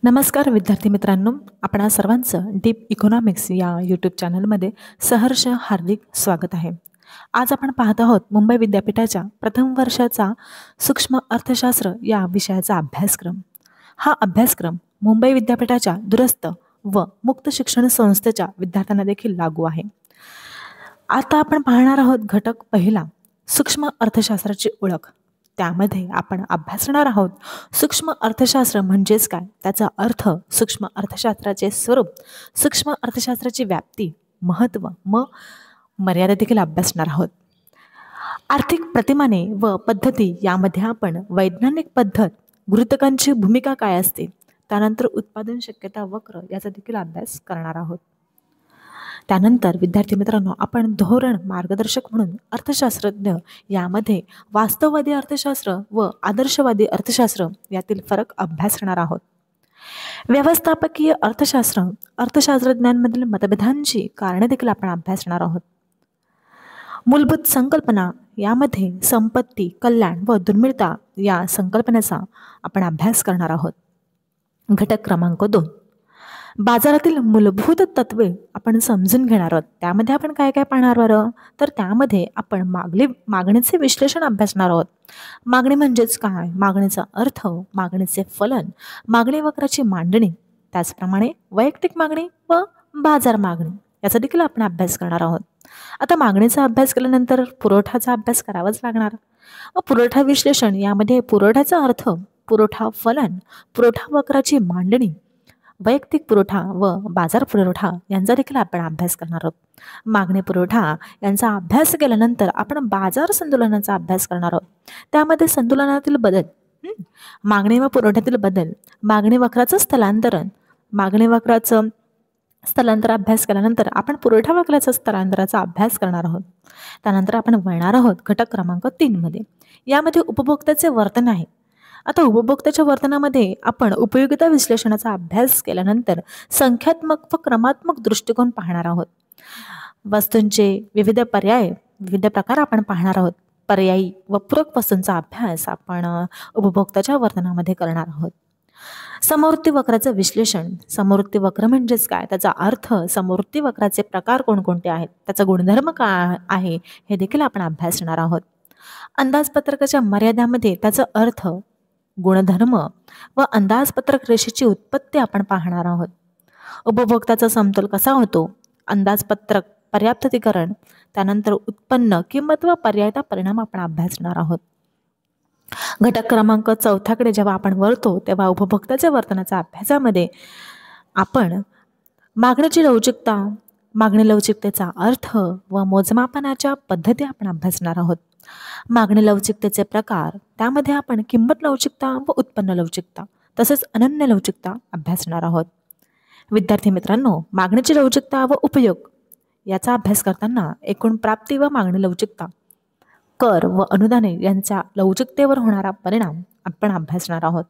नमस्कार विद्यार्थी मित्रांनो, आपणा सर्वांचं डीप इकॉनॉमिक्स या यूट्यूब चॅनलमध्ये सहर्ष हार्दिक स्वागत आहे. आज आपण पाहत आहोत मुंबई विद्यापीठाच्या प्रथम वर्षाचा सूक्ष्म अर्थशास्त्र या विषयाचा अभ्यासक्रम. हा अभ्यासक्रम मुंबई विद्यापीठाच्या दूरस्थ व मुक्त शिक्षण संस्थेच्या विद्यार्थ्यांना देखील लागू आहे. आता आपण पाहणार आहोत घटक पहिला, सूक्ष्म अर्थशास्त्राची ओळख. त्यामध्ये आपण अभ्यासणार आहोत सूक्ष्म अर्थशास्त्र म्हणजेच काय, त्याचा अर्थ, सूक्ष्म अर्थशास्त्राचे स्वरूप, सूक्ष्म अर्थशास्त्राची व्याप्ती, महत्त्व व मर्यादा देखील अभ्यासणार आहोत. आर्थिक प्रतिमाने व पद्धती यामध्ये आपण वैज्ञानिक पद्धत, गृहीतकांची भूमिका काय असते, त्यानंतर उत्पादन शक्यता वक्र याचा देखील अभ्यास करणार आहोत. त्यानंतर विद्यार्थी मित्रांनो, आपण धोरण मार्गदर्शक म्हणून अर्थशास्त्रज्ञ यामध्ये वास्तववादी अर्थशास्त्र व आदर्शवादी अर्थशास्त्र यातील फरक अभ्यासणार आहोत. व्यवस्थापकीय अर्थशास्त्र, अर्थशास्त्रज्ञांमधील मतभेदांची कारणे देखील आपण अभ्यासणार आहोत. मूलभूत संकल्पना यामध्ये संपत्ती, कल्याण व दुर्मिळता या संकल्पनेचा आपण अभ्यास करणार आहोत. घटक क्रमांक 2, बाजारातील मूलभूत तत्वे आपण समजून घेणार आहोत. त्यामध्ये आपण काय काय पाहणार बरं, तर त्यामध्ये आपण मागणीचे विश्लेषण अभ्यासणार आहोत. मागणी म्हणजेच काय, मागणीचा अर्थ, मागणीचे फलन, मागणी वक्राची मांडणी, त्याचप्रमाणे वैयक्तिक मागणी व बाजार मागणी याचा देखील आपण अभ्यास करणार आहोत. आता मागणीचा अभ्यास केल्यानंतर पुरवठाचा अभ्यास करावाच लागणार. व पुरवठा विश्लेषण यामध्ये पुरवठ्याचा अर्थ, पुरवठा फलन, पुरवठा वक्राची मांडणी, वैयक्तिक पुरवठा व बाजार पुरवठा यांचा देखील आपण अभ्यास करणार आहोत. मागणी पुरवठा यांचा अभ्यास केल्यानंतर आपण बाजार संतुलनाचा अभ्यास करणार आहोत. त्यामध्ये संतुलनातील बदल, मागणी व पुरवठ्यातील बदल, मागणी वक्राचं स्थलांतरण, मागणी वक्राचं स्थलांतर अभ्यास केल्यानंतर आपण पुरवठा वक्राचा स्थलांतराचा अभ्यास करणार आहोत. त्यानंतर आपण वळणार आहोत घटक क्रमांक 3 मध्ये. यामध्ये उपभोक्त्याचे वर्तन आहे. आता उपभोक्त्याच्या वर्तनामध्ये आपण उपयोगिता विश्लेषणाचा अभ्यास केल्यानंतर संख्यात्मक व क्रमात्मक दृष्टिकोन पाहणार आहोत. वस्तूंचे विविध पर्याय, विविध प्रकार आपण पाहणार आहोत. पर्यायी व पूरक वस्तूंचा अभ्यास आपण उपभोक्त्याच्या वर्तनामध्ये करणार आहोत. समवर्ती वक्राचं विश्लेषण. समवर्ती वक्र म्हणजेच काय, त्याचा अर्थ, समवर्ती वक्राचे प्रकार कोणकोणते आहेत, त्याचा गुणधर्म काय आहे हे देखील आपण अभ्यासणार आहोत. अंदाजपत्रकाच्या मर्यादामध्ये त्याचा अर्थ, गुणधर्म व अंदाजपत्रक रेषेची उत्पत्ती आपण पाहणार आहोत. उपभोक्त्याचा समतोल कसा होतो, अंदाजपत्रक पर्याप्तीकरण, त्यानंतर उत्पन्न, किंमत व पर्यायता परिणाम आपण अभ्यासणार आहोत. घटक क्रमांक 4 जेव्हा आपण वळतो तेव्हा उपभोक्त्याच्या वर्तनाच्या अभ्यासामध्ये आपण मागणीची लवचिकता, मागणी लवचिकतेचा अर्थ व मोजमापनाच्या पद्धती आपण अभ्यासणार आहोत. मागणी लवचिकतेचे प्रकार, त्यामध्ये आपण किंमत लवचिकता व उत्पन्न लवचिकता तसेच अनन्य लवचिकता अभ्यासणार आहोत. विद्यार्थी मित्रांनो, मागणीची लवचिकता व उपयोग याचा अभ्यास करताना एकूण प्राप्ती व मागणी लवचिकता, कर व अनुदाने यांच्या लवचिकतेवर होणारा परिणाम आपण अभ्यासणार आहोत.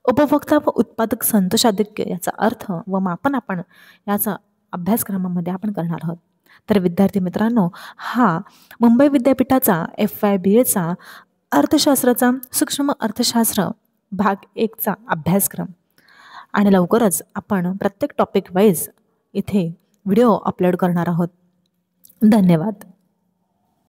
उपभोक्ता व उत्पादक संतोषाधिक्य याचा अर्थ व मापन आपण याचा अभ्यासक्रमामध्ये आपण करणार आहोत. तर विद्यार्थी मित्रांनो, हा मुंबई विद्यापीठाचा FYBAचा अर्थशास्त्राचा सूक्ष्म अर्थशास्त्र भाग 1चा अभ्यासक्रम आणि लवकरच आपण प्रत्येक टॉपिक वाईज इथे व्हिडिओ अपलोड करणार आहोत. धन्यवाद.